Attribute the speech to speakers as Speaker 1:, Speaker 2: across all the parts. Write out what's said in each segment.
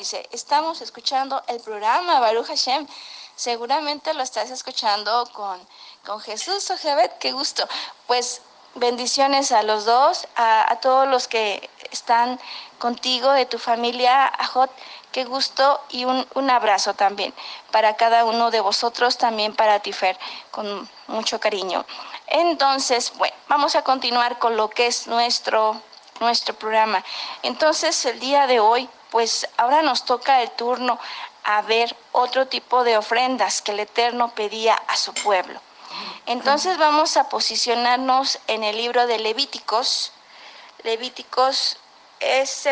Speaker 1: dice, estamos escuchando el programa Baruch Hashem. Seguramente lo estás escuchando con Jesús o Jebet, qué gusto. Pues bendiciones a los dos, a todos los que están contigo, de tu familia, Ajot, qué gusto, y un abrazo también para cada uno de vosotros, también para ti, Fer, con mucho cariño. Entonces, bueno, vamos a continuar con lo que es nuestro programa. Entonces, el día de hoy, pues ahora nos toca el turno a ver otro tipo de ofrendas que el Eterno pedía a su pueblo. Entonces vamos a posicionarnos en el libro de Levíticos. Levíticos es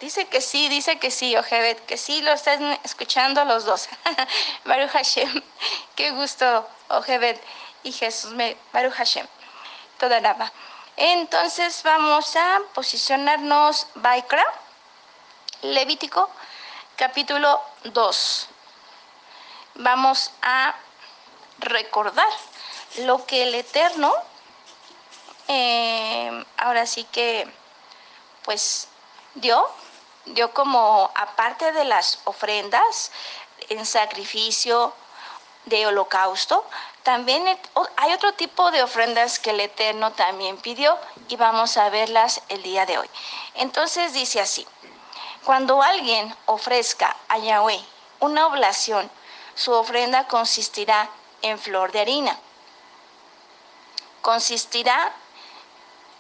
Speaker 1: dice que sí, Ojebet, que sí lo están escuchando los dos. Baruch Hashem, qué gusto, Ojebet y Jesús, Baruch Hashem, toda Raba. Entonces vamos a posicionarnos, Baikra, Levítico, capítulo 2. Vamos a recordar lo que el Eterno, ahora sí que, pues, dio como, aparte de las ofrendas en sacrificio de holocausto, también hay otro tipo de ofrendas que el Eterno también pidió, y vamos a verlas el día de hoy. Entonces dice así: cuando alguien ofrezca a Yahweh una oblación, su ofrenda consistirá en flor de harina. Consistirá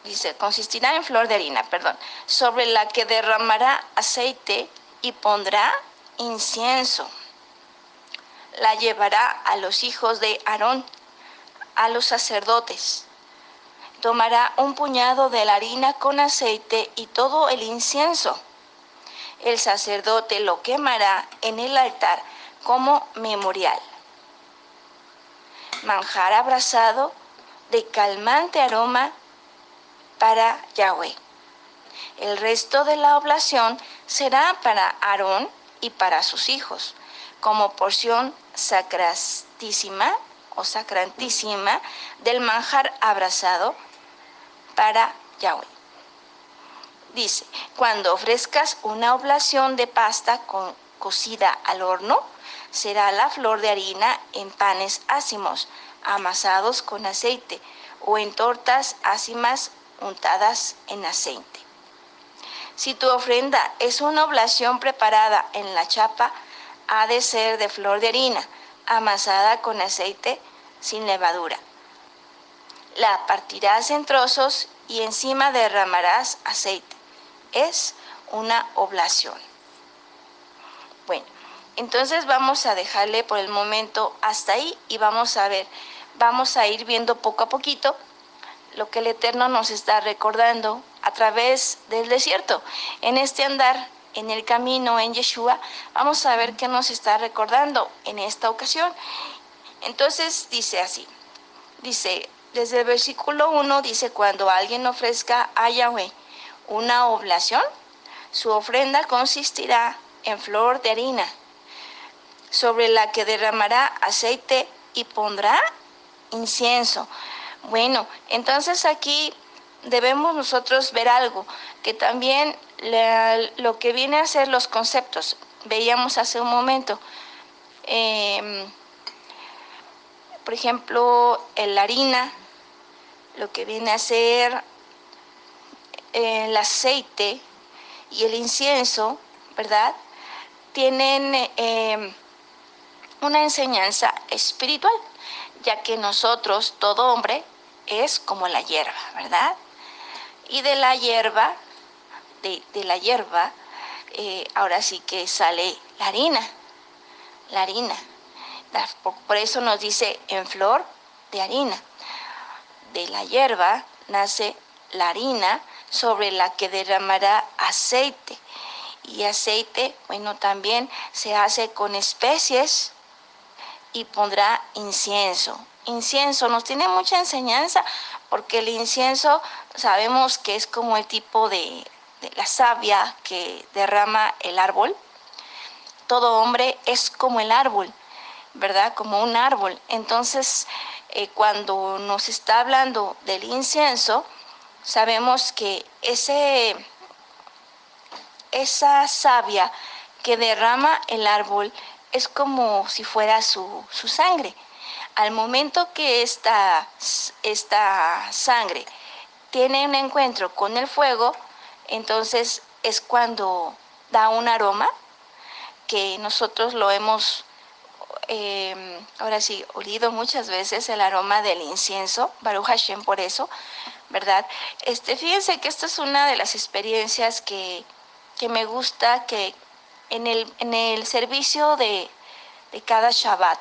Speaker 1: en flor de harina, sobre la que derramará aceite y pondrá incienso. La llevará a los hijos de Aarón, a los sacerdotes. Tomará un puñado de la harina con aceite y todo el incienso. El sacerdote lo quemará en el altar como memorial. Manjar abrasado de calmante aroma para Yahweh. El resto de la oblación será para Aarón y para sus hijos, como porción sacratísima del manjar abrasado para Yahweh. Dice: cuando ofrezcas una oblación de pasta cocida al horno, será la flor de harina en panes ácimos, amasados con aceite, o en tortas ácimas untadas en aceite. Si tu ofrenda es una oblación preparada en la chapa, ha de ser de flor de harina, amasada con aceite, sin levadura. La partirás en trozos y encima derramarás aceite. Es una oblación. Bueno, entonces vamos a dejarle por el momento hasta ahí, y vamos a ir viendo poco a poquito lo que el Eterno nos está recordando a través del desierto. En este andar, en el camino, en Yeshua, vamos a ver qué nos está recordando en esta ocasión. Entonces dice así, desde el versículo 1, dice: cuando alguien ofrezca a Yahweh una oblación, su ofrenda consistirá en flor de harina, sobre la que derramará aceite y pondrá incienso. Bueno, entonces aquí debemos nosotros ver algo, que también lo que viene a ser los conceptos, veíamos hace un momento, por ejemplo, la harina, lo que viene a ser el aceite y el incienso, ¿verdad? Tienen una enseñanza espiritual, ya que nosotros, todo hombre, es como la hierba, ¿verdad? Y de la hierba, ahora sí que sale la harina. Por eso nos dice en flor de harina. De la hierba nace la harina, sobre la que derramará aceite. Y aceite, bueno, también se hace con especies, y pondrá incienso. Incienso nos tiene mucha enseñanza, porque el incienso sabemos que es como el tipo de la savia que derrama el árbol. Todo hombre es como el árbol, ¿verdad? Como un árbol. Entonces, cuando nos está hablando del incienso, sabemos que ese esa savia que derrama el árbol es como si fuera su sangre. Al momento que esta sangre tiene un encuentro con el fuego, entonces es cuando da un aroma que nosotros lo hemos, ahora sí, olido muchas veces, el aroma del incienso, Baruch Hashem por eso, ¿verdad? Fíjense que esta es una de las experiencias que me gusta, que en el servicio de cada Shabbat,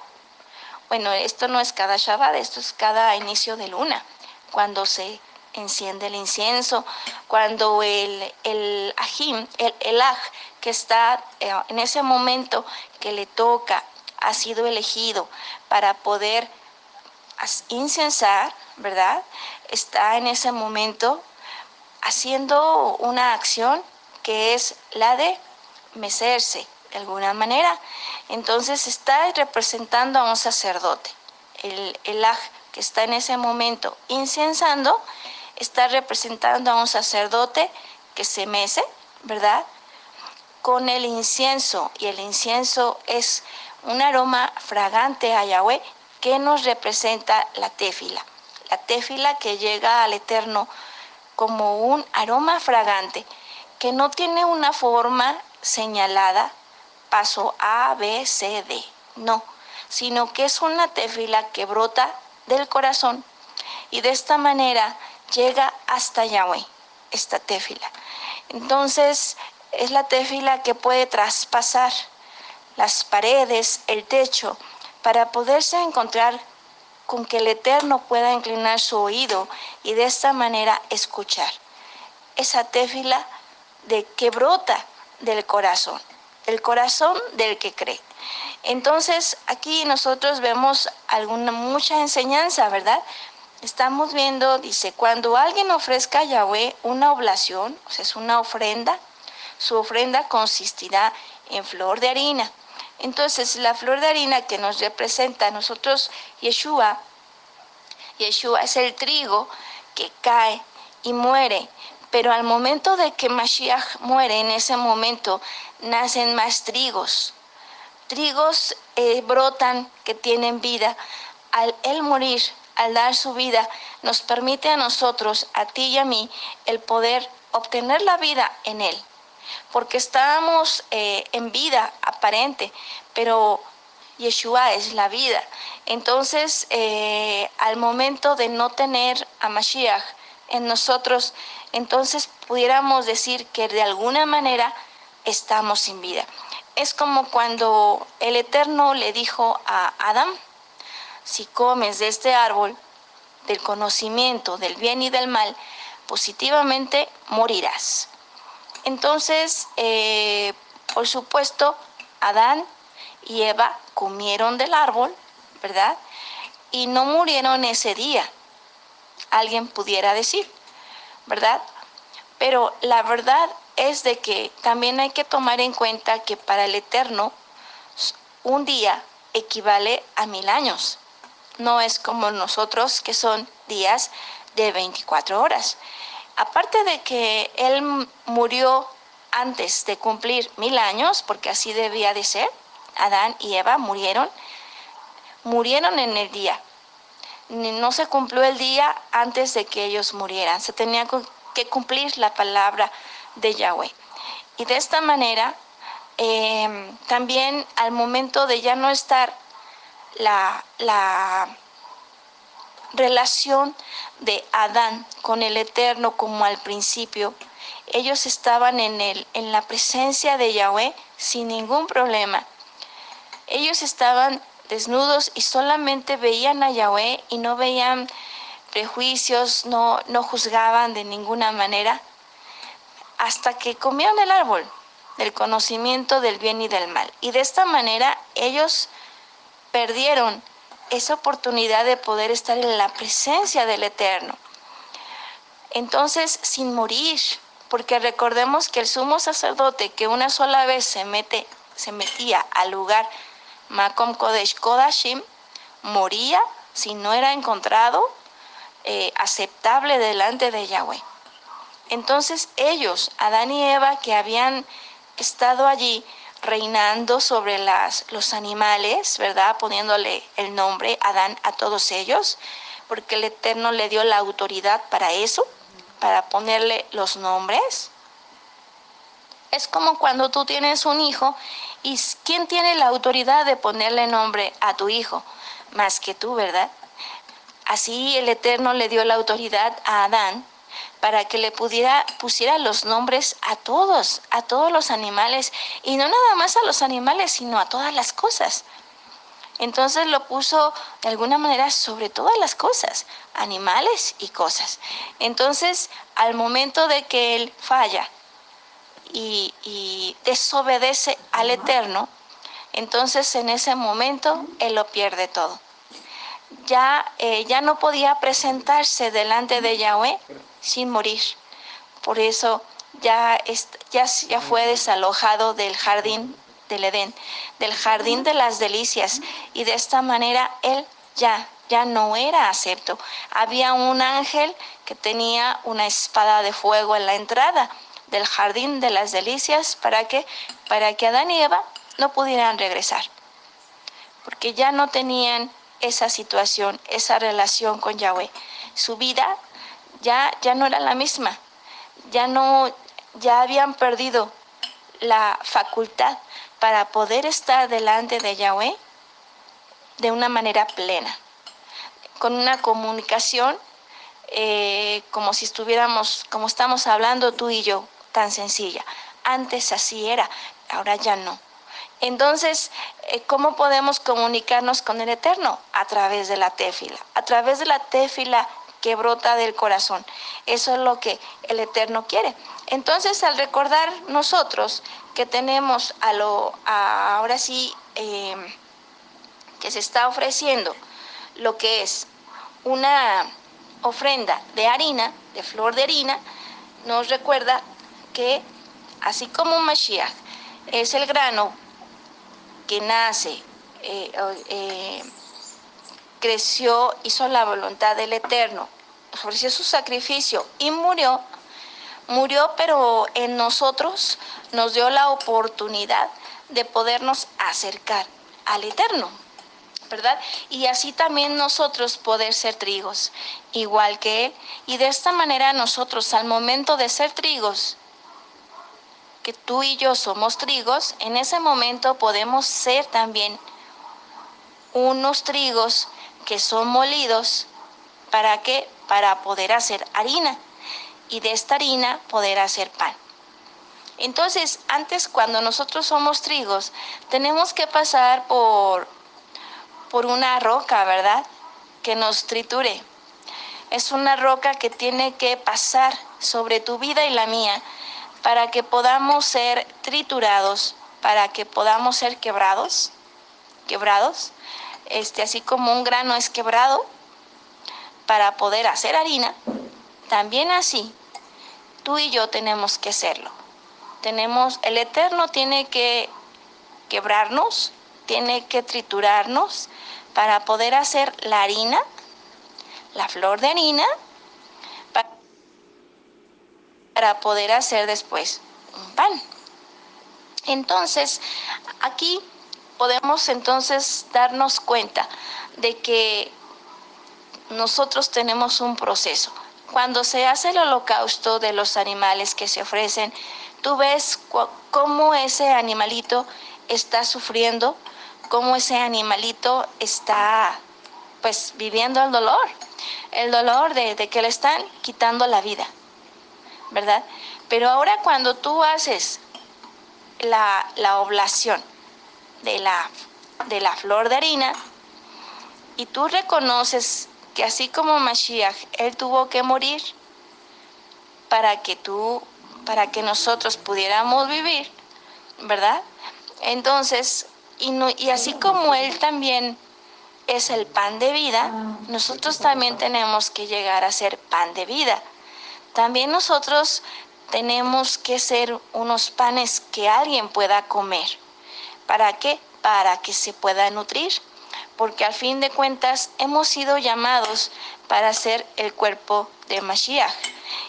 Speaker 1: bueno, esto no es cada Shabbat, esto es cada inicio de luna, cuando se enciende el incienso, cuando el ajim, el aj que está en ese momento que le toca, ha sido elegido para poder incensar, ¿verdad? Está en ese momento haciendo una acción que es la de mecerse de alguna manera. Entonces está representando a un sacerdote. El aj que está en ese momento incensando está representando a un sacerdote que se mece, ¿verdad? Con el incienso, y el incienso es un aroma fragante a Yahweh que nos representa la tefila que llega al Eterno como un aroma fragante que no tiene una forma señalada, paso A, B, C, D, no, sino que es una tefila que brota del corazón y de esta manera llega hasta Yahweh, esta tefila. Entonces es la tefila que puede traspasar las paredes, el techo, para poderse encontrar con que el Eterno pueda inclinar su oído y de esta manera escuchar. Esa tefila que brota del corazón del que cree. Entonces aquí nosotros vemos mucha enseñanza, ¿verdad? Estamos viendo, dice, cuando alguien ofrezca a Yahweh una oblación, o sea, es una ofrenda, su ofrenda consistirá en flor de harina. Entonces, la flor de harina que nos representa a nosotros, Yeshua es el trigo que cae y muere, pero al momento de que Mashiach muere, en ese momento nacen más trigos. Trigos brotan que tienen vida. Al él morir, al dar su vida, nos permite a nosotros, a ti y a mí, el poder obtener la vida en él. Porque estábamos en vida aparente, pero Yeshua es la vida. Entonces, al momento de no tener a Mashiach en nosotros, entonces pudiéramos decir que de alguna manera estamos sin vida. Es como cuando el Eterno le dijo a Adán, si comes de este árbol, del conocimiento del bien y del mal, positivamente morirás. Entonces, por supuesto, Adán y Eva comieron del árbol, ¿verdad? Y no murieron ese día, alguien pudiera decir, ¿verdad? Pero la verdad es de que también hay que tomar en cuenta que para el Eterno un día equivale a 1000 años. No es como nosotros, que son días de 24 horas. Aparte de que Él murió antes de cumplir 1000 años, porque así debía de ser, Adán y Eva murieron en el día. No se cumplió el día antes de que ellos murieran. Se tenía que cumplir la palabra de Yahweh. Y de esta manera, también al momento de ya no estar la relación de Adán con el Eterno como al principio, ellos estaban en la presencia de Yahweh sin ningún problema. Ellos estaban desnudos y solamente veían a Yahweh y no veían prejuicios, no juzgaban de ninguna manera, hasta que comieron el árbol del conocimiento del bien y del mal. Y de esta manera ellos perdieron esa oportunidad de poder estar en la presencia del Eterno. Entonces, sin morir, porque recordemos que el sumo sacerdote que una sola vez se metía al lugar Makom Kodesh Kodashim, moría si no era encontrado aceptable delante de Yahweh. Entonces ellos, Adán y Eva, que habían estado allí reinando sobre los animales, ¿verdad? Poniéndole el nombre Adán a todos ellos, porque el Eterno le dio la autoridad para eso, para ponerle los nombres. Es como cuando tú tienes un hijo y ¿quién tiene la autoridad de ponerle nombre a tu hijo? Más que tú, ¿verdad? Así el Eterno le dio la autoridad a Adán para que le pusiera los nombres a todos los animales, y no nada más a los animales, sino a todas las cosas. Entonces lo puso de alguna manera sobre todas las cosas, animales y cosas. Entonces, al momento de que él falla y desobedece al Eterno, entonces en ese momento él lo pierde todo. Ya no podía presentarse delante de Yahweh sin morir. Por eso ya fue desalojado del jardín del Edén, del jardín de las delicias, y de esta manera él ya no era acepto. Había un ángel que tenía una espada de fuego en la entrada del jardín de las delicias para que Adán y Eva no pudieran regresar, porque ya no tenían esa situación, esa relación con Yahweh. Su vida ya no era la misma. Ya habían perdido la facultad para poder estar delante de Yahweh de una manera plena, con una comunicación como estamos hablando tú y yo, tan sencilla. Antes así era, ahora ya no. Entonces, ¿cómo podemos comunicarnos con el Eterno? A través de la téfila, que brota del corazón. Eso es lo que el Eterno quiere. Entonces, al recordar nosotros que tenemos ahora sí, que se está ofreciendo lo que es una ofrenda de harina, de flor de harina, nos recuerda que así como Mashiach es el grano que nace, creció, hizo la voluntad del Eterno, ofreció su sacrificio y murió, pero en nosotros nos dio la oportunidad de podernos acercar al Eterno, ¿verdad? Y así también nosotros poder ser trigos, igual que Él. Y de esta manera nosotros, al momento de ser trigos, que tú y yo somos trigos, en ese momento podemos ser también unos trigos que son molidos. ¿Para qué? Para poder hacer harina, y de esta harina poder hacer pan. Entonces, antes, cuando nosotros somos trigos, tenemos que pasar por una roca, ¿verdad? Que nos triture. Es una roca que tiene que pasar sobre tu vida y la mía para que podamos ser triturados, para que podamos ser quebrados, así como un grano es quebrado para poder hacer harina, también así tú y yo tenemos que serlo. El Eterno tiene que quebrarnos, tiene que triturarnos para poder hacer la harina, la flor de harina, para poder hacer después un pan. Entonces, aquí podemos entonces darnos cuenta de que nosotros tenemos un proceso. Cuando se hace el holocausto de los animales que se ofrecen, tú ves cómo ese animalito está sufriendo, cómo ese animalito está pues viviendo el dolor de que le están quitando la vida, ¿verdad? Pero ahora cuando tú haces la oblación de la flor de harina, y tú reconoces que así como Mashiach, Él tuvo que morir para que nosotros pudiéramos vivir, ¿verdad? Entonces, y así como Él también es el pan de vida, nosotros también tenemos que llegar a ser pan de vida. También nosotros tenemos que ser unos panes que alguien pueda comer. ¿Para qué? Para que se pueda nutrir, porque al fin de cuentas hemos sido llamados para ser el cuerpo de Mashiach.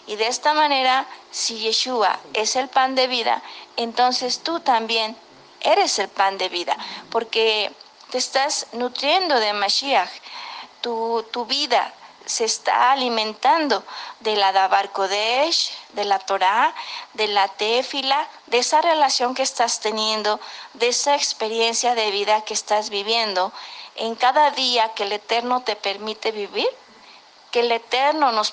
Speaker 1: Y de esta manera, si Yeshua es el pan de vida, entonces tú también eres el pan de vida, porque te estás nutriendo de Mashiach. Tu vida se está alimentando de la Dabar Kodesh, de la Torah, de la Tefila, de esa relación que estás teniendo, de esa experiencia de vida que estás viviendo en cada día que el Eterno te permite vivir, que el Eterno nos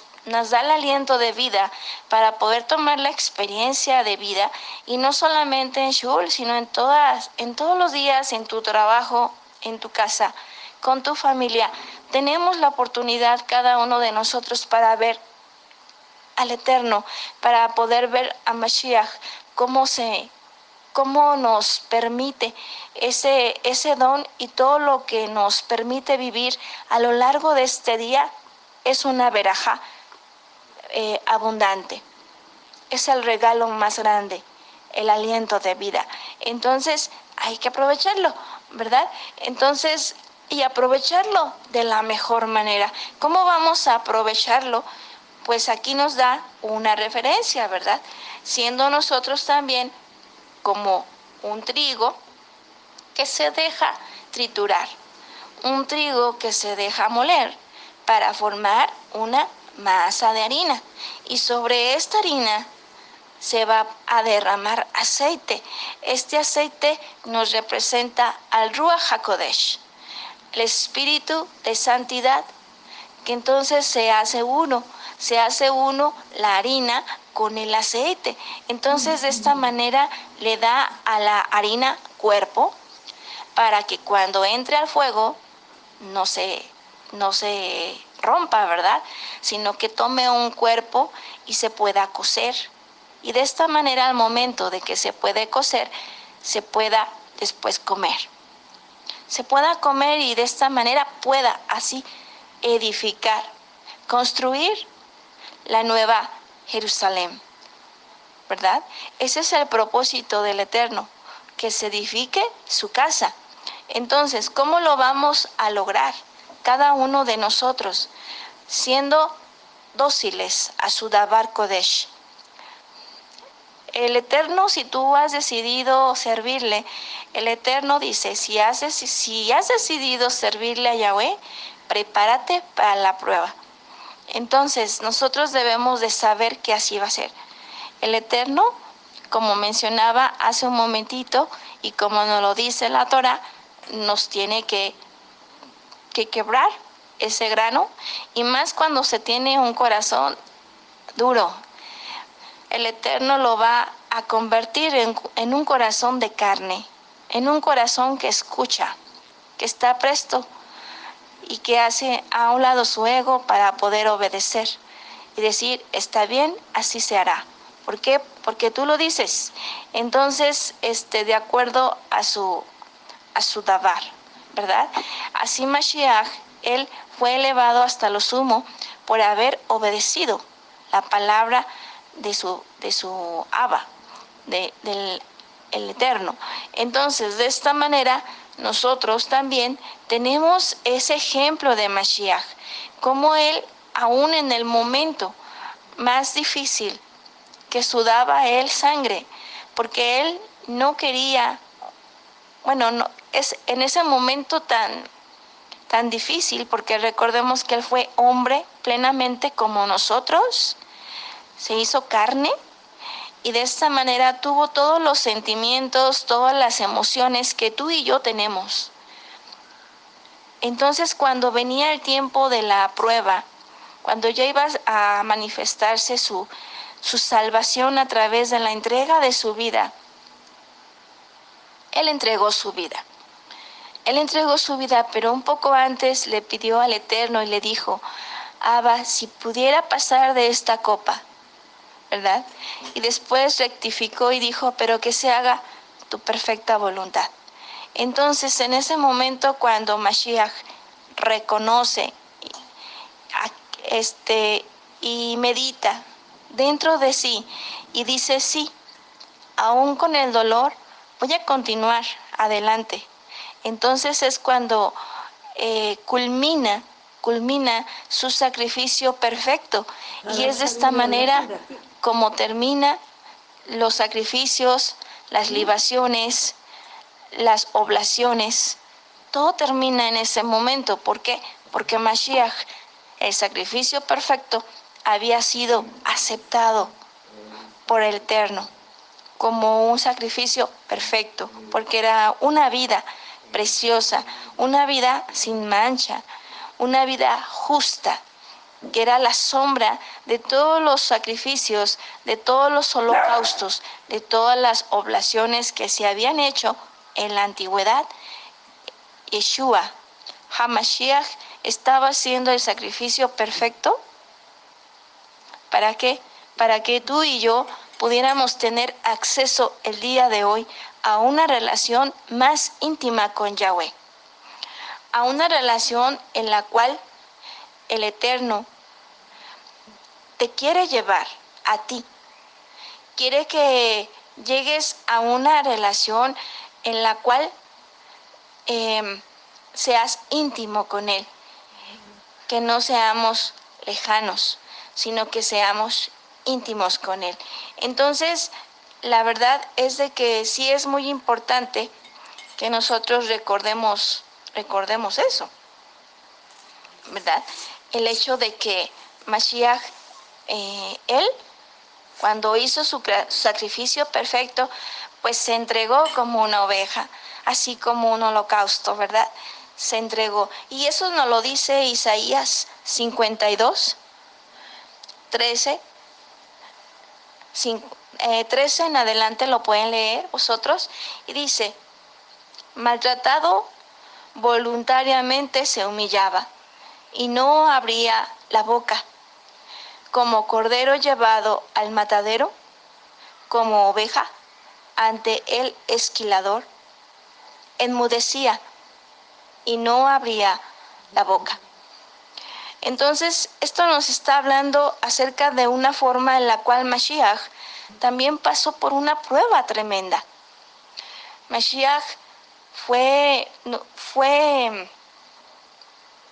Speaker 1: da el aliento de vida para poder tomar la experiencia de vida, y no solamente en Shul, sino en todos los días, en tu trabajo, en tu casa, con tu familia. Tenemos la oportunidad cada uno de nosotros para ver al Eterno, para poder ver a Mashiach, cómo nos permite ese don, y todo lo que nos permite vivir a lo largo de este día es una verajá abundante. Es el regalo más grande, el aliento de vida. Entonces hay que aprovecharlo, ¿verdad? Entonces, y aprovecharlo de la mejor manera. ¿Cómo vamos a aprovecharlo? Pues aquí nos da una referencia, ¿verdad? Siendo nosotros también como un trigo que se deja triturar, un trigo que se deja moler para formar una masa de harina, y sobre esta harina se va a derramar aceite. Este aceite nos representa al Ruach HaKodesh, el espíritu de santidad, que entonces se hace uno la harina con el aceite. Entonces de esta manera le da a la harina cuerpo, para que cuando entre al fuego no se rompa, ¿verdad? Sino que tome un cuerpo y se pueda cocer. Y de esta manera, al momento de que se puede cocer, se pueda después comer. Se pueda comer, y de esta manera pueda así edificar, construir la nueva Jerusalén, ¿verdad? Ese es el propósito del Eterno, que se edifique su casa. Entonces, ¿cómo lo vamos a lograr? Cada uno de nosotros, siendo dóciles a su Dabar Kodesh. El Eterno, si tú has decidido servirle, el Eterno dice, si has decidido servirle a Yahweh, prepárate para la prueba. Entonces, nosotros debemos de saber que así va a ser. El Eterno, como mencionaba hace un momentito, y como nos lo dice la Torah, nos tiene que quebrar ese grano, y más cuando se tiene un corazón duro. El Eterno lo va a convertir en un corazón de carne, en un corazón que escucha, que está presto, y que hace a un lado su ego para poder obedecer y decir, está bien, así se hará. ¿Por qué? Porque tú lo dices. Entonces, de acuerdo a su dabar, ¿verdad? Así Mashiach, él fue elevado hasta lo sumo por haber obedecido la palabra de su Abba, del el Eterno. Entonces, de esta manera, nosotros también tenemos ese ejemplo de Mashiach, como él, aún en el momento más difícil, que sudaba él sangre, porque él no quería, no, es en ese momento tan difícil, porque recordemos que él fue hombre plenamente como nosotros, se hizo carne, y de esta manera tuvo todos los sentimientos, todas las emociones que tú y yo tenemos. Entonces, cuando venía el tiempo de la prueba, cuando ya iba a manifestarse su salvación a través de la entrega de su vida, él entregó su vida. Él entregó su vida, pero un poco antes le pidió al Eterno y le dijo, Abba, si pudiera pasar de esta copa, ¿verdad? Y después rectificó y dijo, pero que se haga tu perfecta voluntad. Entonces, en ese momento, cuando Mashiach reconoce y medita dentro de sí y dice, sí, aún con el dolor, voy a continuar adelante. Entonces es cuando culmina su sacrificio perfecto. Y es de esta manera como termina los sacrificios, las libaciones, las oblaciones. Todo termina en ese momento. ¿Por qué? Porque Mashiach, el sacrificio perfecto, había sido aceptado por el Eterno como un sacrificio perfecto, porque era una vida preciosa, una vida sin mancha, una vida justa, que era la sombra de todos los sacrificios, de todos los holocaustos, de todas las oblaciones que se habían hecho en la antigüedad. Yeshua, HaMashiach, estaba haciendo el sacrificio perfecto. ¿Para qué? Para que tú y yo pudiéramos tener acceso el día de hoy a una relación más íntima con Yahweh, a una relación en la cual el Eterno te quiere llevar a ti, quiere que llegues a una relación en la cual seas íntimo con Él, que no seamos lejanos, sino que seamos íntimos con Él. Entonces, la verdad es de que sí es muy importante que nosotros recordemos eso, ¿verdad? El hecho de que Mashiach, Él, cuando hizo su sacrificio perfecto, pues se entregó como una oveja, así como un holocausto, ¿verdad? Se entregó. Y eso nos lo dice Isaías 52, 13, 13 en adelante, lo pueden leer vosotros, y dice: maltratado voluntariamente se humillaba, y no abría la boca, como cordero llevado al matadero, como oveja ante el esquilador, enmudecía y no abría la boca. Entonces, esto nos está hablando acerca de una forma en la cual Mashiach también pasó por una prueba tremenda. Mashiach fue,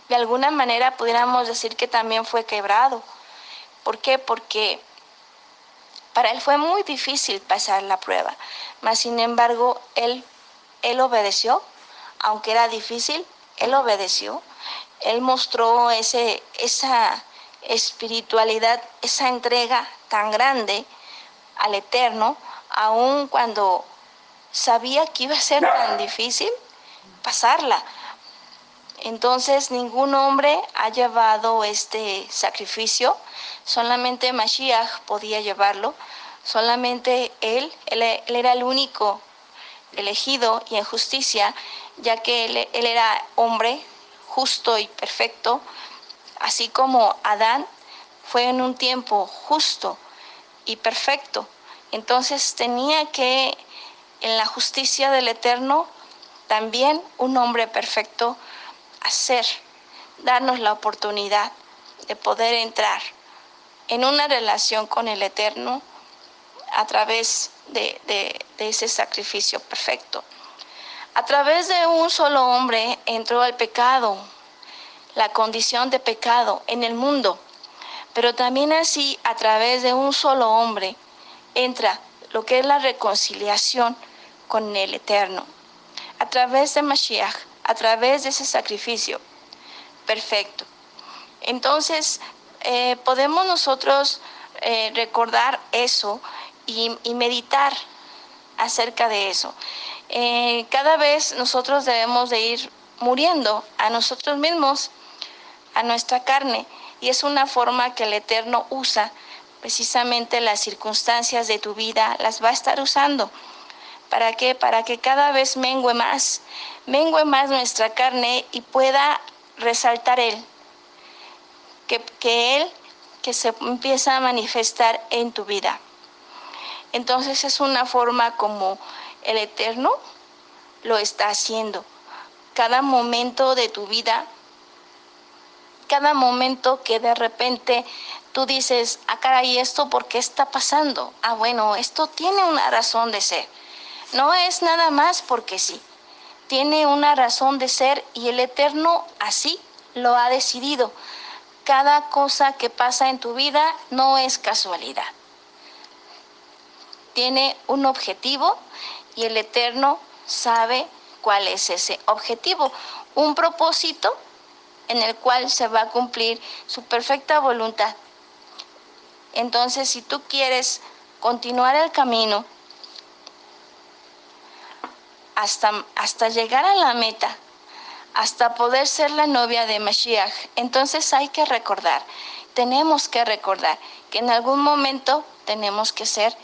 Speaker 1: de alguna manera pudiéramos decir que también fue quebrado. ¿Por qué? Porque para él fue muy difícil pasar la prueba, mas sin embargo él obedeció, aunque era difícil, él obedeció. Él mostró esa espiritualidad, esa entrega tan grande al Eterno, aun cuando sabía que iba a ser tan difícil pasarla. Entonces ningún hombre ha llevado este sacrificio, solamente Mashiach podía llevarlo, solamente él era el único elegido y en justicia, ya que él era hombre justo y perfecto, así como Adán fue en un tiempo justo y perfecto. Entonces tenía que, en la justicia del Eterno, también un hombre perfecto darnos la oportunidad de poder entrar en una relación con el Eterno a través de ese sacrificio perfecto. A través de un solo hombre entró el pecado, la condición de pecado en el mundo, pero también así a través de un solo hombre entra lo que es la reconciliación con el Eterno. A través de Mashiach, a través de ese sacrificio perfecto. Entonces, podemos nosotros recordar eso y meditar acerca de eso. Cada vez nosotros debemos de ir muriendo a nosotros mismos, a nuestra carne, y es una forma que el Eterno usa, precisamente las circunstancias de tu vida las va a estar usando. ¿Para qué? Para que cada vez mengue más nuestra carne y pueda resaltar Él, que Él que se empieza a manifestar en tu vida. Entonces es una forma como el Eterno lo está haciendo. Cada momento de tu vida, cada momento que de repente tú dices: ah, caray, ¿esto por qué está pasando? Ah, bueno, esto tiene una razón de ser. No es nada más porque sí. tiene una razón de ser y el Eterno así lo ha decidido. Cada cosa que pasa en tu vida no es casualidad. Tiene un objetivo y el Eterno sabe cuál es ese objetivo. Un propósito en el cual se va a cumplir su perfecta voluntad. Entonces, si tú quieres continuar el camino hasta llegar a la meta, hasta poder ser la novia de Mashiach, entonces hay que recordar, tenemos que recordar que en algún momento tenemos que ser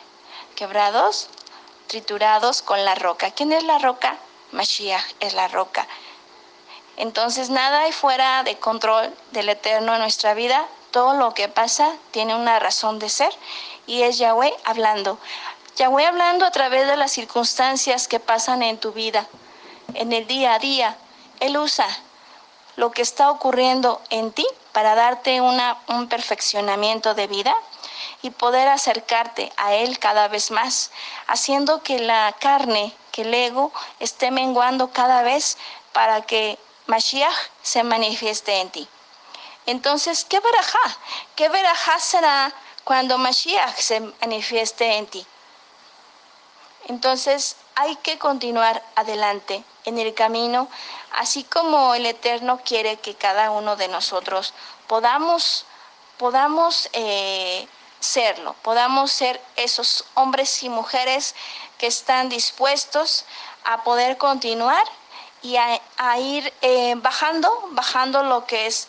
Speaker 1: quebrados, triturados con la roca. ¿Quién es la roca? Mashiach es la roca. Entonces nada hay fuera de control del Eterno en nuestra vida. Todo lo que pasa tiene una razón de ser y es Yahweh hablando. Yahweh hablando a través de las circunstancias que pasan en tu vida, en el día a día. Él usa lo que está ocurriendo en ti para darte un perfeccionamiento de vida y poder acercarte a Él cada vez más, haciendo que la carne, que el ego esté menguando cada vez para que Mashiach se manifieste en ti. Entonces, ¿qué verajá? ¿Qué verajá será cuando Mashiach se manifieste en ti? Entonces, hay que continuar adelante en el camino, así como el Eterno quiere que cada uno de nosotros podamos serlo, podamos ser esos hombres y mujeres que están dispuestos a poder continuar y a ir bajando lo que es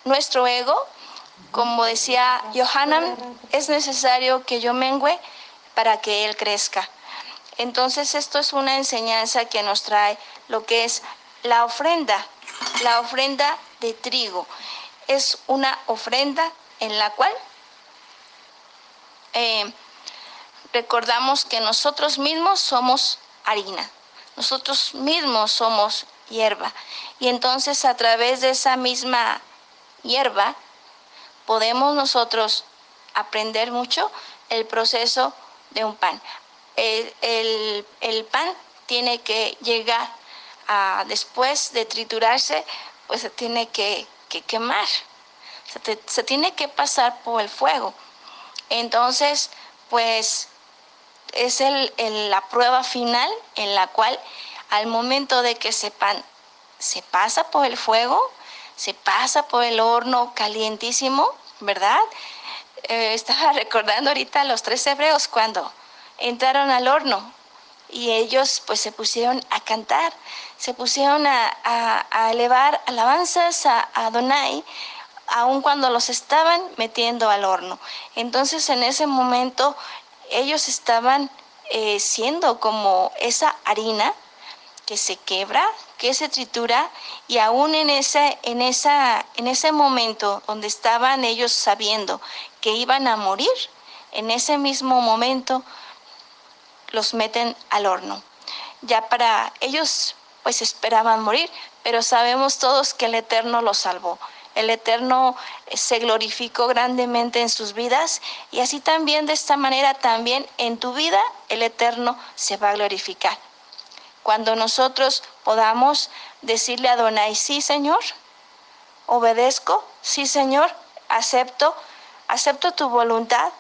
Speaker 1: nuestro ego. Como decía Yohanan, es necesario que yo mengüe para que Él crezca. Entonces esto es una enseñanza que nos trae lo que es la ofrenda de trigo. Es una ofrenda en la cual recordamos que nosotros mismos somos harina, nosotros mismos somos hierba. Y entonces a través de esa misma hierba podemos nosotros aprender mucho el proceso de un pan. El pan tiene que llegar después de triturarse, pues se tiene que quemar, se tiene que pasar por el fuego. Entonces, pues es la prueba final en la cual al momento de que ese pan se pasa por el fuego, se pasa por el horno calientísimo, ¿verdad? Estaba recordando ahorita a los 3 hebreos cuando entraron al horno y ellos pues se pusieron a cantar, se pusieron a elevar alabanzas a Adonai, aun cuando los estaban metiendo al horno. Entonces en ese momento ellos estaban siendo como esa harina que se quebra, que se tritura, y aún en ese momento donde estaban ellos sabiendo que iban a morir, en ese mismo momento los meten al horno. Ya para ellos pues esperaban morir, pero sabemos todos que el Eterno los salvó. El Eterno se glorificó grandemente en sus vidas y así también de esta manera también en tu vida el Eterno se va a glorificar. Cuando nosotros podamos decirle a Adonai, sí Señor, obedezco, sí Señor, acepto tu voluntad,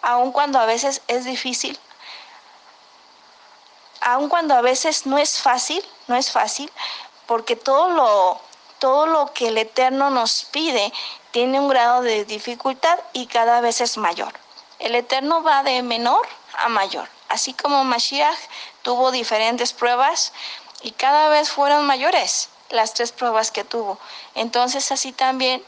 Speaker 1: aun cuando a veces es difícil, aun cuando a veces no es fácil, porque todo lo que el Eterno nos pide tiene un grado de dificultad y cada vez es mayor. El Eterno va de menor a mayor, así como Mashiach tuvo diferentes pruebas y cada vez fueron mayores las 3 pruebas que tuvo. Entonces así también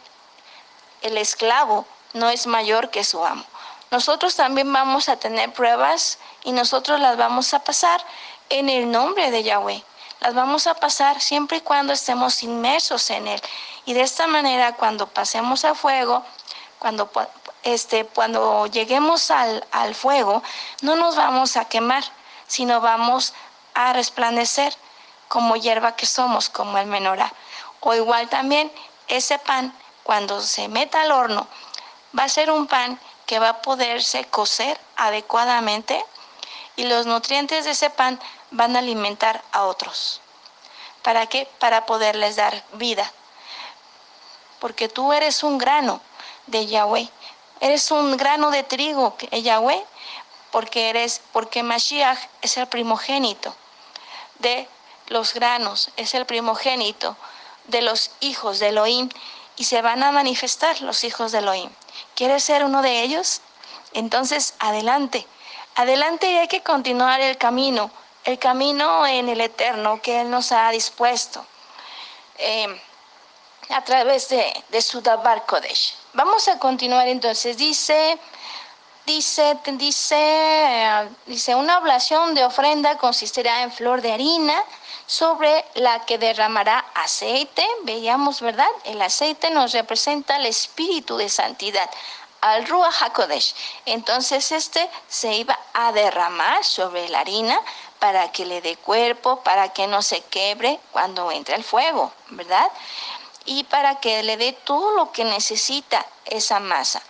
Speaker 1: el esclavo no es mayor que su amo. Nosotros también vamos a tener pruebas y nosotros las vamos a pasar en el nombre de Yahweh. Las vamos a pasar siempre y cuando estemos inmersos en Él. Y de esta manera, cuando pasemos a fuego, cuando lleguemos al fuego, no nos vamos a quemar, sino vamos a resplandecer como hierba que somos, como el menorá. O igual también ese pan, cuando se meta al horno, va a ser un pan que va a poderse cocer adecuadamente y los nutrientes de ese pan van a alimentar a otros. ¿Para qué? Para poderles dar vida. Porque tú eres un grano de Yahweh. Eres un grano de trigo, Yahweh, porque Mashiach es el primogénito de los granos, es el primogénito de los hijos de Elohim, y se van a manifestar los hijos de Elohim. ¿Quieres ser uno de ellos? Entonces, adelante, adelante, y hay que continuar el camino en el eterno que Él nos ha dispuesto a través de su Dabar Kodesh. Vamos a continuar entonces. Dice, una oblación de ofrenda consistirá en flor de harina sobre la que derramará aceite. Veíamos, ¿verdad? El aceite nos representa el espíritu de santidad, al Ruach HaKodesh. Entonces se iba a derramar sobre la harina para que le dé cuerpo, para que no se quebre cuando entre el fuego, ¿verdad? Y para que le dé todo lo que necesita esa masa.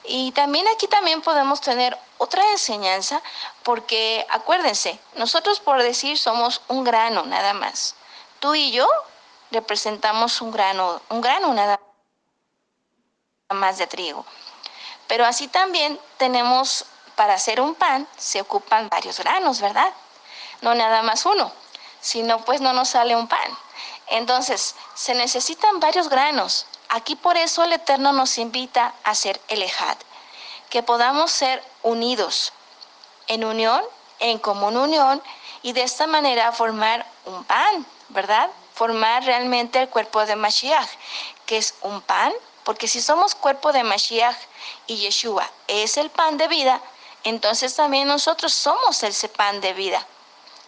Speaker 1: Y también aquí también podemos tener otra enseñanza, porque acuérdense, nosotros por decir somos un grano nada más. Tú y yo representamos un grano nada más de trigo. Pero así también tenemos, para hacer un pan, se ocupan varios granos, ¿verdad? No nada más uno, sino pues no nos sale un pan. Entonces, se necesitan varios granos. Aquí por eso el Eterno nos invita a hacer el Ejad, que podamos ser unidos en unión, en común unión, y de esta manera formar un pan, ¿verdad? Formar realmente el cuerpo de Mashiach, que es un pan, porque si somos cuerpo de Mashiach y Yeshua es el pan de vida, entonces también nosotros somos ese pan de vida,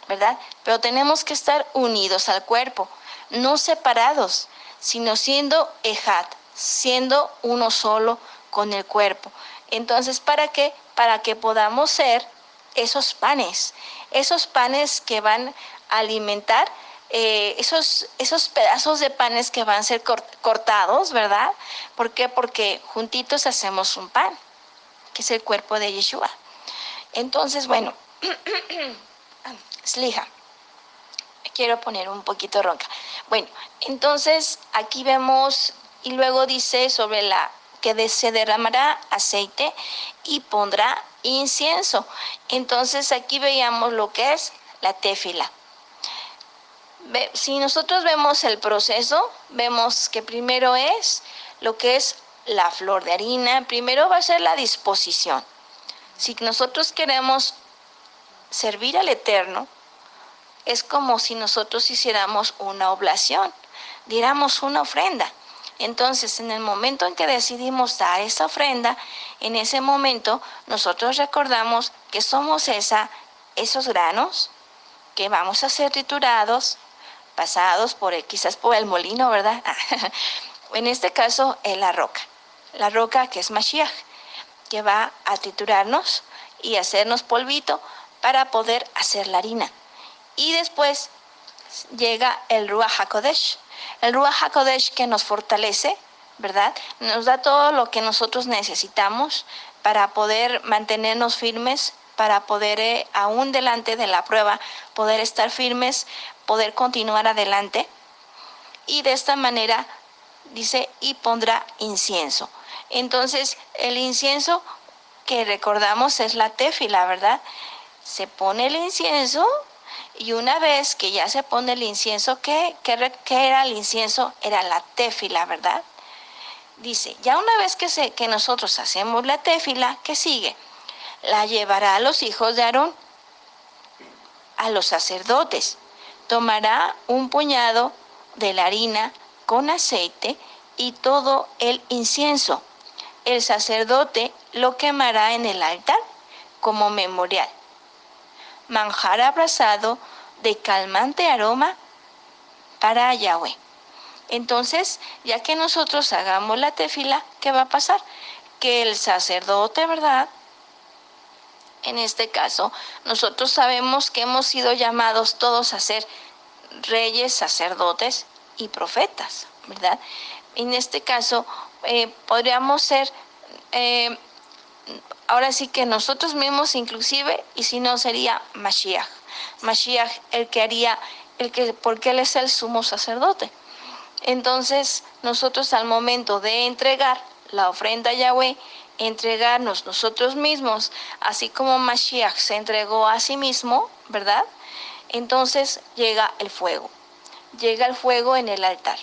Speaker 1: ¿verdad? Pero tenemos que estar unidos al cuerpo, no separados, sino siendo Ejad, siendo uno solo con el cuerpo. Entonces, ¿para qué? Para que podamos ser esos panes que van a alimentar, esos pedazos de panes que van a ser cortados, ¿verdad? ¿Por qué? Porque juntitos hacemos un pan, que es el cuerpo de Yeshua. Entonces, bueno, Slija, quiero poner un poquito ronca. Bueno, entonces aquí vemos, y luego dice sobre que se derramará aceite y pondrá incienso. Entonces aquí veíamos lo que es la tefila. Si nosotros vemos el proceso, vemos que primero es lo que es la flor de harina. Primero va a ser la disposición. Si nosotros queremos servir al Eterno, es como si nosotros hiciéramos una oblación, diéramos una ofrenda. Entonces, en el momento en que decidimos dar esa ofrenda, en ese momento nosotros recordamos que somos esos granos que vamos a ser triturados, pasados quizás por el molino, ¿verdad? En este caso es la roca que es Mashiach, que va a triturarnos y hacernos polvito para poder hacer la harina. Y después llega el Ruach HaKodesh. El Ruach HaKodesh que nos fortalece, ¿verdad? Nos da todo lo que nosotros necesitamos para poder mantenernos firmes, para poder, aún delante de la prueba, poder estar firmes, poder continuar adelante. Y de esta manera, dice, y pondrá incienso. Entonces, el incienso que recordamos es la tefila, ¿verdad? Se pone el incienso. Y una vez que ya se pone el incienso, ¿qué era el incienso? Era la tefila, ¿verdad? Dice, ya una vez que nosotros hacemos la tefila, ¿qué sigue? La llevará a los hijos de Aarón, a los sacerdotes. Tomará un puñado de la harina con aceite y todo el incienso. El sacerdote lo quemará en el altar como memorial. Manjar abrasado de calmante aroma para Yahweh. Entonces, ya que nosotros hagamos la tefila, ¿qué va a pasar? Que el sacerdote, ¿verdad? En este caso, nosotros sabemos que hemos sido llamados todos a ser reyes, sacerdotes y profetas, ¿verdad? En este caso, podríamos ser, ahora sí que nosotros mismos inclusive, y si no sería Mashiach. Mashiach el que haría, porque Él es el sumo sacerdote. Entonces, nosotros al momento de entregar la ofrenda a Yahweh, entregarnos nosotros mismos, así como Mashiach se entregó a sí mismo, ¿verdad? Entonces llega el fuego. Llega el fuego en el altar.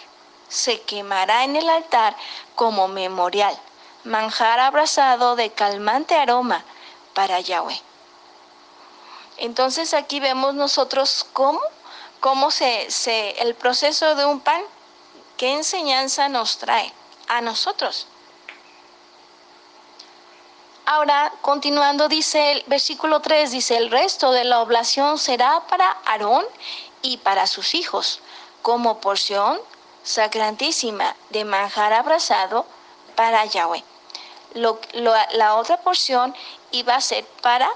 Speaker 1: Se quemará en el altar como memorial, manjar abrasado de calmante aroma para Yahweh. Entonces aquí vemos nosotros cómo el proceso de un pan, qué enseñanza nos trae a nosotros. Ahora, continuando, dice el versículo 3, dice, el resto de la oblación será para Aarón y para sus hijos, como porción sacrantísima de manjar abrasado para Yahweh. La otra porción iba a ser para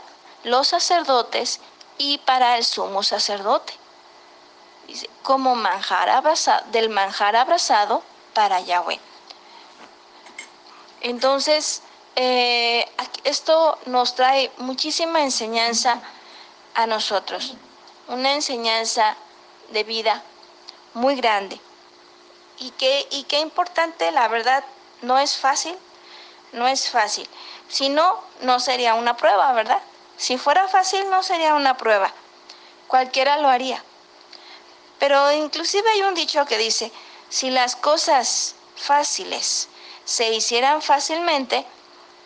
Speaker 1: los sacerdotes y para el sumo sacerdote. Dice, como manjar abrasado, del manjar abrasado para Yahweh. Entonces, esto nos trae muchísima enseñanza a nosotros, una enseñanza de vida muy grande. Y qué importante, la verdad, no es fácil. Si no, no sería una prueba, ¿verdad? Si fuera fácil, no sería una prueba. Cualquiera lo haría. Pero inclusive hay un dicho que dice, si las cosas fáciles se hicieran fácilmente,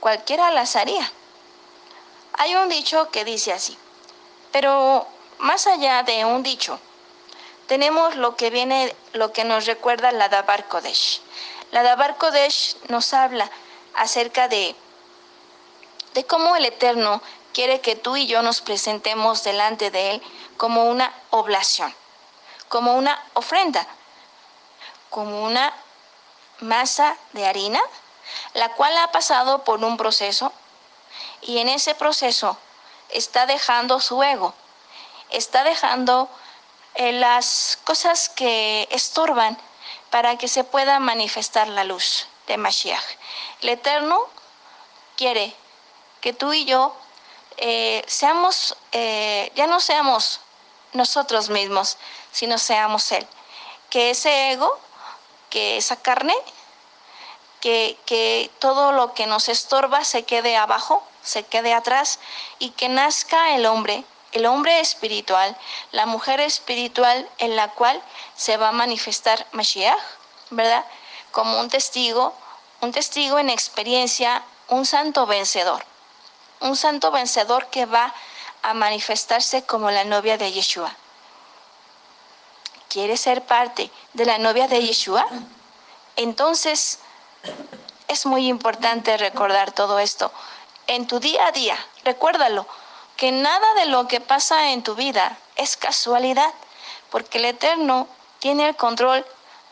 Speaker 1: cualquiera las haría. Hay un dicho que dice así, pero más allá de un dicho, tenemos lo que nos recuerda la Dabar Kodesh. La Dabar Kodesh nos habla acerca de cómo el Eterno quiere que tú y yo nos presentemos delante de Él como una oblación, como una ofrenda, como una masa de harina, la cual ha pasado por un proceso, y en ese proceso está dejando su ego, está dejando las cosas que estorban para que se pueda manifestar la luz de Mashiach. El Eterno quiere que tú y yo ya no seamos nosotros mismos, sino seamos Él. Que ese ego, que esa carne, que todo lo que nos estorba se quede abajo, se quede atrás, y que nazca el hombre espiritual, la mujer espiritual en la cual se va a manifestar Mashiach, ¿verdad? Como un testigo en experiencia, un santo vencedor que va a manifestarse como la novia de Yeshua. ¿Quieres ser parte de la novia de Yeshua? Entonces, es muy importante recordar todo esto. En tu día a día, recuérdalo, que nada de lo que pasa en tu vida es casualidad, porque el Eterno tiene el control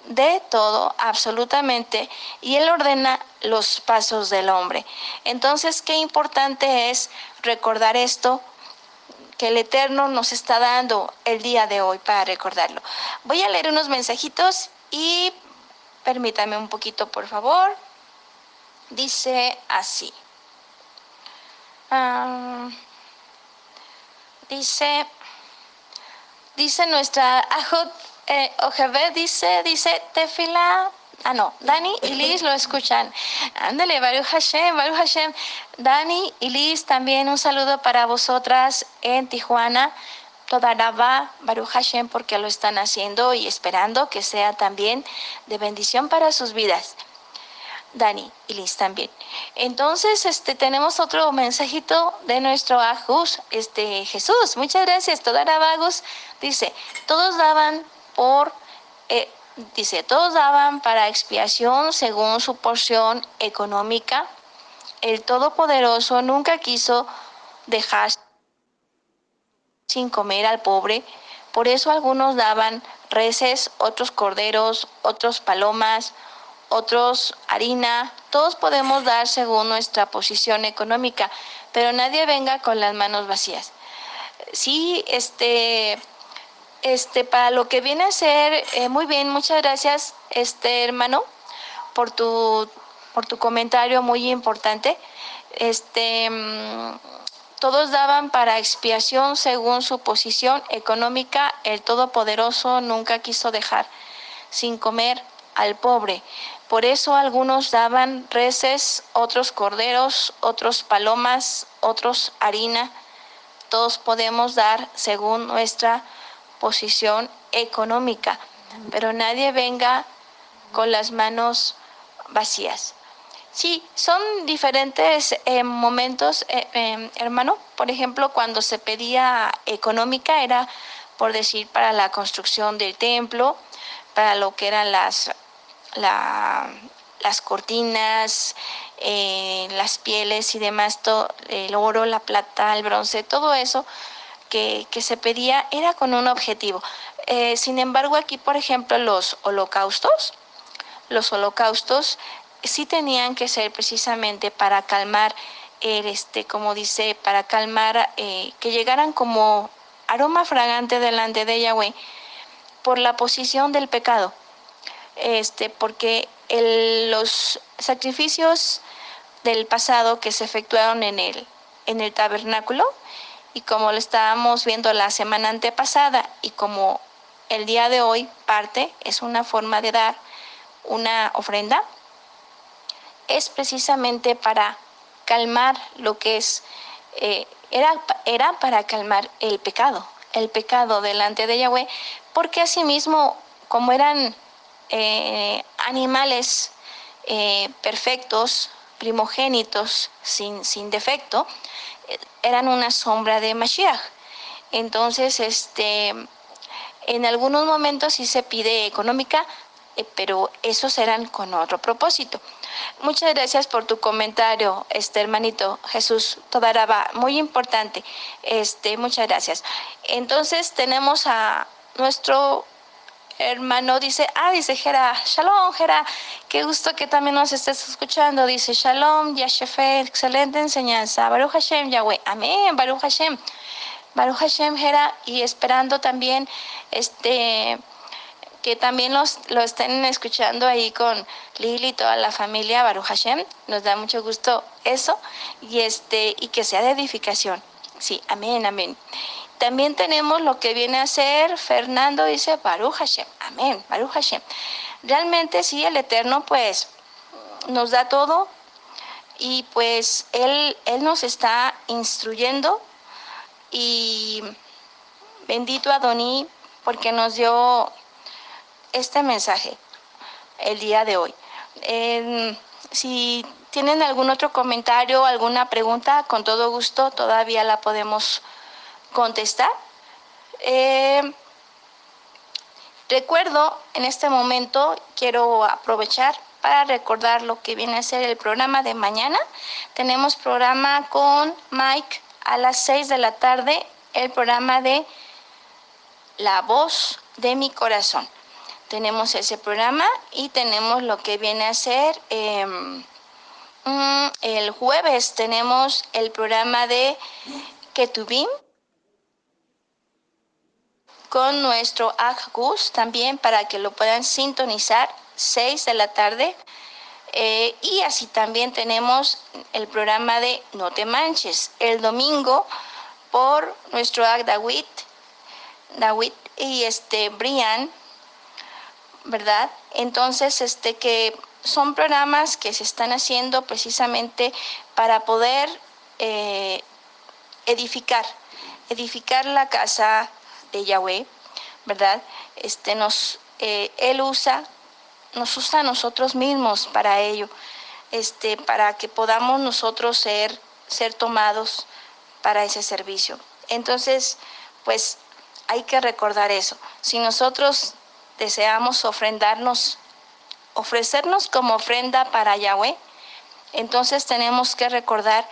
Speaker 1: de todo, absolutamente, y Él ordena los pasos del hombre. Entonces, qué importante es recordar esto, que el Eterno nos está dando el día de hoy para recordarlo. Voy a leer unos mensajitos y permítame un poquito, por favor. Dice así. Dice nuestra Ajot Ojeve, dice Tefila. Dani y Liz lo escuchan. Ándale, Baruch Hashem. Dani y Liz, también un saludo para vosotras en Tijuana. Toda Rabá, Baruch Hashem, porque lo están haciendo y esperando que sea también de bendición para sus vidas. Dani y Liz también. Entonces, tenemos otro mensajito de nuestro Ajus, Jesús. Muchas gracias. Toda Rabagos dice, todos daban para expiación según su porción económica. El Todopoderoso nunca quiso dejar sin comer al pobre. Por eso algunos daban reses, otros corderos, otros palomas, otros harina. Todos podemos dar según nuestra posición económica, pero nadie venga con las manos vacías. Sí, para lo que viene a ser, muy bien, muchas gracias, hermano, por tu comentario muy importante. Todos daban para expiación según su posición económica. El Todopoderoso nunca quiso dejar sin comer al pobre. Por eso algunos daban reses, otros corderos, otros palomas, otros harina. Todos podemos dar según nuestra posición económica, pero nadie venga con las manos vacías. Sí, son diferentes momentos, hermano. Por ejemplo, cuando se pedía económica era, por decir, para la construcción del templo, para lo que eran las cortinas, las pieles y demás, el oro, la plata, el bronce, todo eso que se pedía era con un objetivo. Sin embargo, aquí, por ejemplo, los holocaustos sí tenían que ser precisamente para calmar, como dice, para calmar, que llegaran como aroma fragante delante de Yahweh por la posición del pecado. Porque los sacrificios del pasado que se efectuaron en el tabernáculo, y como lo estábamos viendo la semana antepasada, y como el día de hoy parte, es una forma de dar una ofrenda, es precisamente para calmar lo que es, era para calmar el pecado delante de Yahweh, porque asimismo, como eran animales perfectos, primogénitos, sin defecto, eran una sombra de Mashiach. Entonces, en algunos momentos sí se pide económica, pero esos eran con otro propósito. Muchas gracias por tu comentario, hermanito Jesús Todaraba, muy importante. Muchas gracias. Entonces tenemos a nuestro hermano, dice Gera, Shalom Gera, qué gusto que también nos estés escuchando. Dice Shalom, Yashefe, excelente enseñanza. Baruch Hashem, Yahweh, amén, Baruch Hashem. Baruch Hashem, Gera, y esperando también que también lo estén escuchando ahí con Lili y toda la familia, Baruch Hashem. Nos da mucho gusto eso, y que sea de edificación. Sí, amén, amén. También tenemos lo que viene a ser, Fernando dice, Baruch Hashem, amén, Baruch Hashem. Realmente sí, el Eterno pues nos da todo, y pues Él nos está instruyendo, y bendito Adoní, porque nos dio este mensaje el día de hoy. Si tienen algún otro comentario, alguna pregunta, con todo gusto todavía la podemos contestar. Recuerdo, en este momento quiero aprovechar para recordar lo que viene a ser el programa de mañana. Tenemos programa con Mike a las 6 de la tarde, el programa de La Voz de mi Corazón. Tenemos ese programa, y tenemos lo que viene a ser el jueves tenemos el programa de Ketubim con nuestro Gus también, para que lo puedan sintonizar 6 de la tarde. Y así también tenemos el programa de No te manches el domingo por nuestro David y Brian, ¿verdad? Entonces, que son programas que se están haciendo precisamente para poder edificar la casa de Yahweh, ¿verdad? Él nos usa a nosotros mismos para ello, para que podamos nosotros ser tomados para ese servicio. Entonces, pues hay que recordar eso. Si nosotros deseamos ofrecernos como ofrenda para Yahweh, entonces tenemos que recordar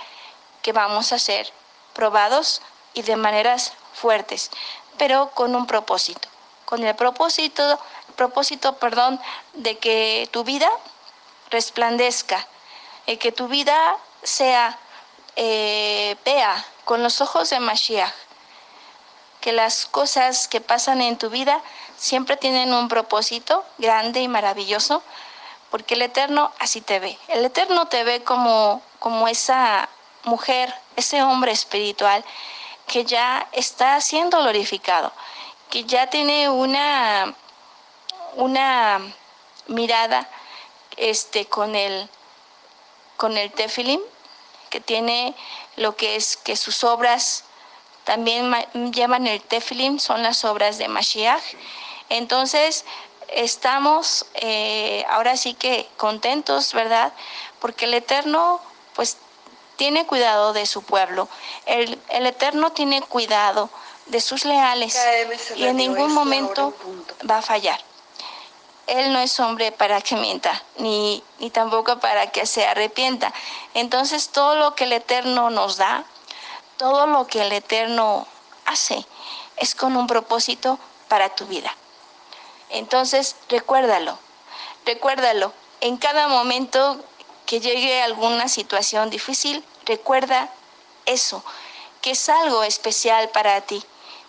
Speaker 1: que vamos a ser probados, y de maneras fuertes, pero con un propósito, con el propósito, de que tu vida resplandezca, que tu vida vea con los ojos de Mashiach, que las cosas que pasan en tu vida siempre tienen un propósito grande y maravilloso, porque el Eterno así te ve. El Eterno te ve como esa mujer, ese hombre espiritual que ya está siendo glorificado, que ya tiene una mirada con el tefilim, que tiene lo que es que sus obras también llevan el tefilim, son las obras de Mashiach. Entonces estamos ahora sí que contentos, ¿verdad? Porque el Eterno pues tiene cuidado de su pueblo, el Eterno tiene cuidado de sus leales y en ningún momento va a fallar. Él no es hombre para que mienta, ni tampoco para que se arrepienta. Entonces todo lo que el Eterno nos da, todo lo que el Eterno hace, es con un propósito para tu vida. Entonces recuérdalo, en cada momento que llegue alguna situación difícil, recuerda eso, que es algo especial para ti,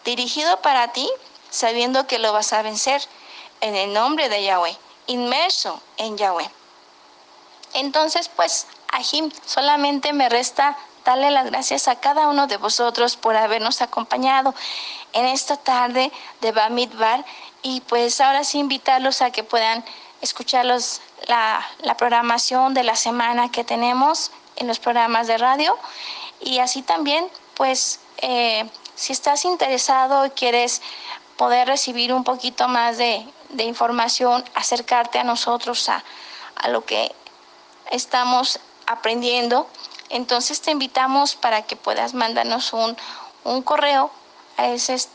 Speaker 1: dirigido para ti, sabiendo que lo vas a vencer en el nombre de Yahweh, inmerso en Yahweh. Entonces, pues, Ajim, solamente me resta darle las gracias a cada uno de vosotros por habernos acompañado en esta tarde de Bamidbar, y pues ahora sí invitarlos a que puedan escuchar la programación de la semana que tenemos en los programas de radio, y así también, pues, si estás interesado y quieres poder recibir un poquito más de información, acercarte a nosotros, a lo que estamos aprendiendo, entonces te invitamos para que puedas mandarnos un correo, es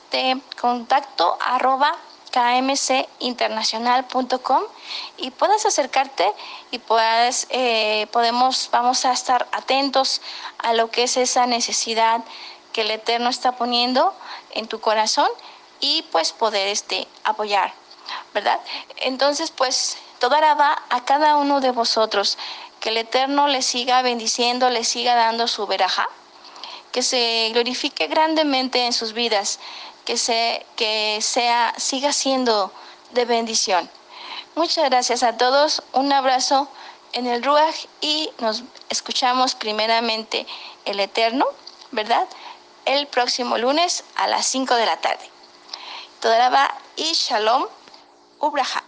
Speaker 1: contacto@kmcinternacional.com, y puedas acercarte y vamos a estar atentos a lo que es esa necesidad que el Eterno está poniendo en tu corazón, y pues poder apoyar, ¿verdad? Entonces, pues, toda alaba a cada uno de vosotros, que el Eterno les siga bendiciendo, les siga dando su verajá, que se glorifique grandemente en sus vidas, siga siendo de bendición. Muchas gracias a todos, un abrazo en el Ruach, y nos escuchamos primeramente el Eterno, ¿verdad? El próximo lunes a las 5 de la tarde. Toda alaba y shalom, ubraja.